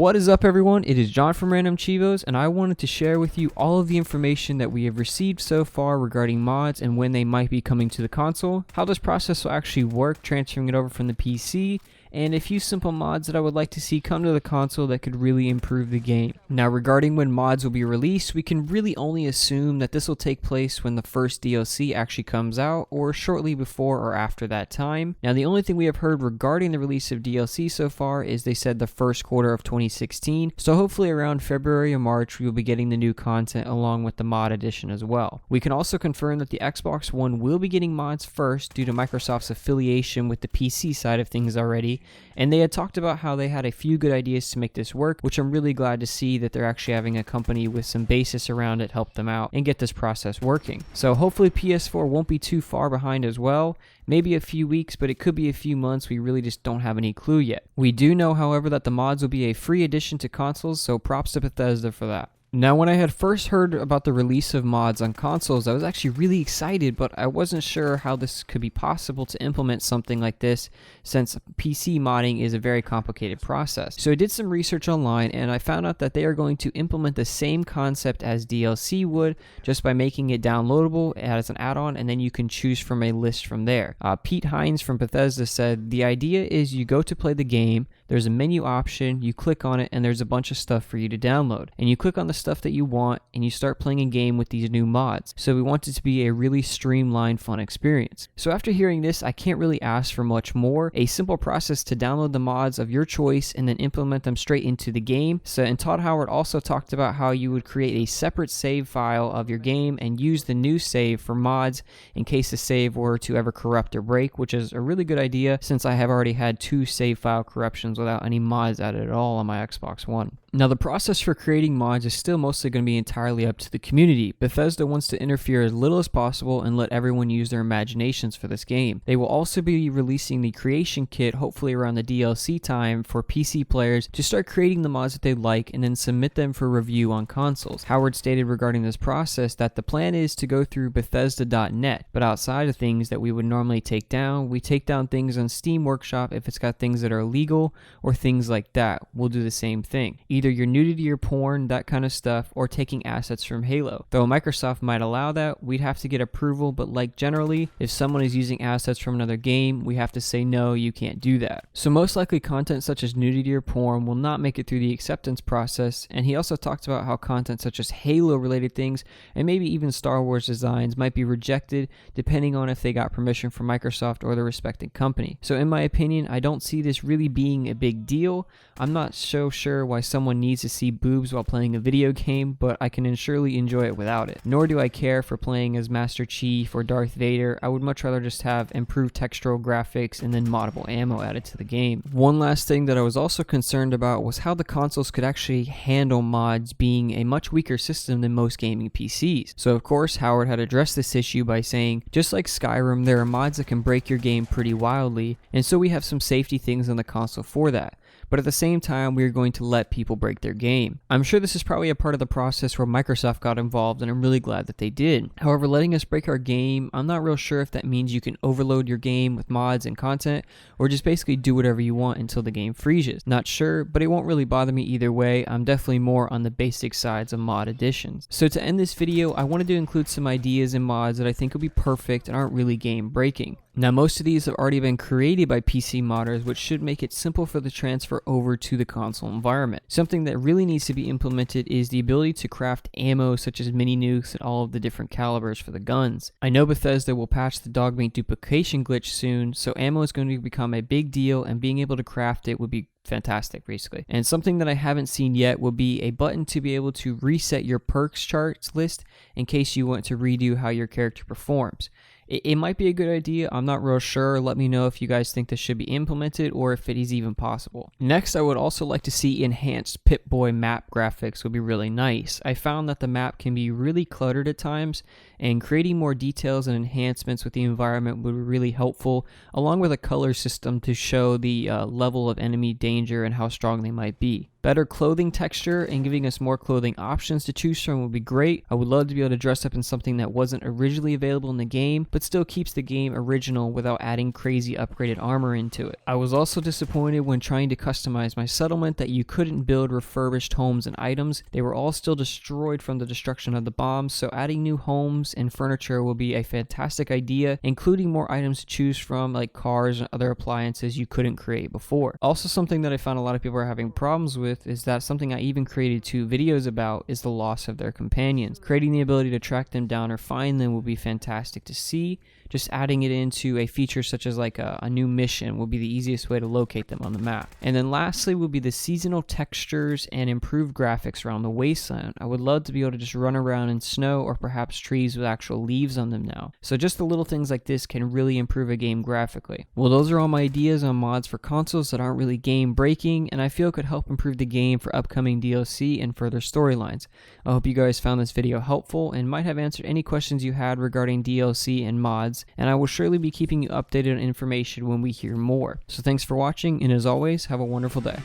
What is up, everyone? It is John from randomChievos, and I wanted to share with you all of the information that we have received so far regarding mods and when they might be coming to the console, how this process will actually work transferring it over from the PC, and a few simple mods that I would like to see come to the console that could really improve the game. Now, regarding when mods will be released, we can really only assume that this will take place when the first DLC actually comes out, or shortly before or after that time. Now, the only thing we have heard regarding the release of DLC so far is they said the first quarter of 2016, so hopefully around February or March we will be getting the new content along with the mod edition as well. We can also confirm that the Xbox One will be getting mods first due to Microsoft's affiliation with the PC side of things already, and they had talked about how they had a few good ideas to make this work, which I'm really glad to see that they're actually having a company with some basis around it help them out and get this process working. So hopefully PS4 won't be too far behind as well. Maybe a few weeks, but it could be a few months. We really just don't have any clue yet. We do know, however, that the mods will be a free addition to consoles, so props to Bethesda for that. Now, when I had first heard about the release of mods on consoles, I was actually really excited, but I wasn't sure how this could be possible to implement something like this, since PC modding is a very complicated process. So I did some research online, and I found out that they are going to implement the same concept as DLC would, just by making it downloadable as an add-on, and then you can choose from a list from there. Pete Hines from Bethesda said, the idea is you go to play the game, there's a menu option, you click on it, and there's a bunch of stuff for you to download. And you click on the stuff that you want, and you start playing a game with these new mods. So we want it to be a really streamlined, fun experience. So after hearing this, I can't really ask for much more. A simple process to download the mods of your choice and then implement them straight into the game. And Todd Howard also talked about how you would create a separate save file of your game and use the new save for mods in case the save were to ever corrupt or break, which is a really good idea since I have already had 2 save file corruptions without any mods added at all on my Xbox One. Now, the process for creating mods is still mostly going to be entirely up to the community. Bethesda wants to interfere as little as possible and let everyone use their imaginations for this game. They will also be releasing the creation kit hopefully around the DLC time for PC players to start creating the mods that they like and then submit them for review on consoles. Howard stated regarding this process that the plan is to go through Bethesda.net, but outside of things that we would normally take down, we take down things on Steam Workshop if it's got things that are illegal or things like that. We'll do the same thing. Either your nudity or porn, that kind of stuff, or taking assets from Halo. Though Microsoft might allow that, we'd have to get approval, but like generally, if someone is using assets from another game, we have to say no, you can't do that. So most likely content such as nudity or porn will not make it through the acceptance process, and he also talked about how content such as Halo related things, and maybe even Star Wars designs might be rejected depending on if they got permission from Microsoft or the respective company. So in my opinion, I don't see this really being a big deal. I'm not so sure why someone needs to see boobs while playing a video game, but I can surely enjoy it without it. Nor do I care for playing as Master Chief or Darth Vader. I would much rather just have improved textural graphics and then moddable ammo added to the game. One last thing that I was also concerned about was how the consoles could actually handle mods being a much weaker system than most gaming PCs. So of course, Howard had addressed this issue by saying, just like Skyrim, there are mods that can break your game pretty wildly, and so we have some safety things on the console for that. But at the same time, we are going to let people break their game. I'm sure this is probably a part of the process where Microsoft got involved, and I'm really glad that they did. However, letting us break our game, I'm not real sure if that means you can overload your game with mods and content, or just basically do whatever you want until the game freezes. Not sure, but it won't really bother me either way. I'm definitely more on the basic sides of mod additions. So to end this video, I wanted to include some ideas and mods that I think will be perfect and aren't really game breaking. Now, most of these have already been created by PC modders, which should make it simple for the transfer over to the console environment. Something that really needs to be implemented is the ability to craft ammo such as mini nukes and all of the different calibers for the guns. I know Bethesda will patch the dogmeat duplication glitch soon, so ammo is going to become a big deal, and being able to craft it would be fantastic, basically. And something that I haven't seen yet will be a button to be able to reset your perks charts list in case you want to redo how your character performs. It might be a good idea. I'm not real sure. Let me know if you guys think this should be implemented or if it is even possible. Next, I would also like to see enhanced Pip-Boy map graphics would be really nice. I found that the map can be really cluttered at times, and creating more details and enhancements with the environment would be really helpful, along with a color system to show the level of enemy danger and how strong they might be. Better clothing texture and giving us more clothing options to choose from would be great. I would love to be able to dress up in something that wasn't originally available in the game, but still keeps the game original without adding crazy upgraded armor into it. I was also disappointed when trying to customize my settlement that you couldn't build refurbished homes and items. They were all still destroyed from the destruction of the bombs, so adding new homes and furniture will be a fantastic idea, including more items to choose from like cars and other appliances you couldn't create before. Also, something that I found a lot of people are having problems with is that something I even created 2 videos about is the loss of their companions. Creating the ability to track them down or find them will be fantastic to see. Just adding it into a feature such as like a new mission will be the easiest way to locate them on the map. And then lastly will be the seasonal textures and improved graphics around the wasteland. I would love to be able to just run around in snow or perhaps trees with actual leaves on them now. So just the little things like this can really improve a game graphically. Well, those are all my ideas on mods for consoles that aren't really game breaking and I feel could help improve the game for upcoming DLC and further storylines. I hope you guys found this video helpful and might have answered any questions you had regarding DLC and mods, and I will surely be keeping you updated on information when we hear more. So thanks for watching, and as always, have a wonderful day.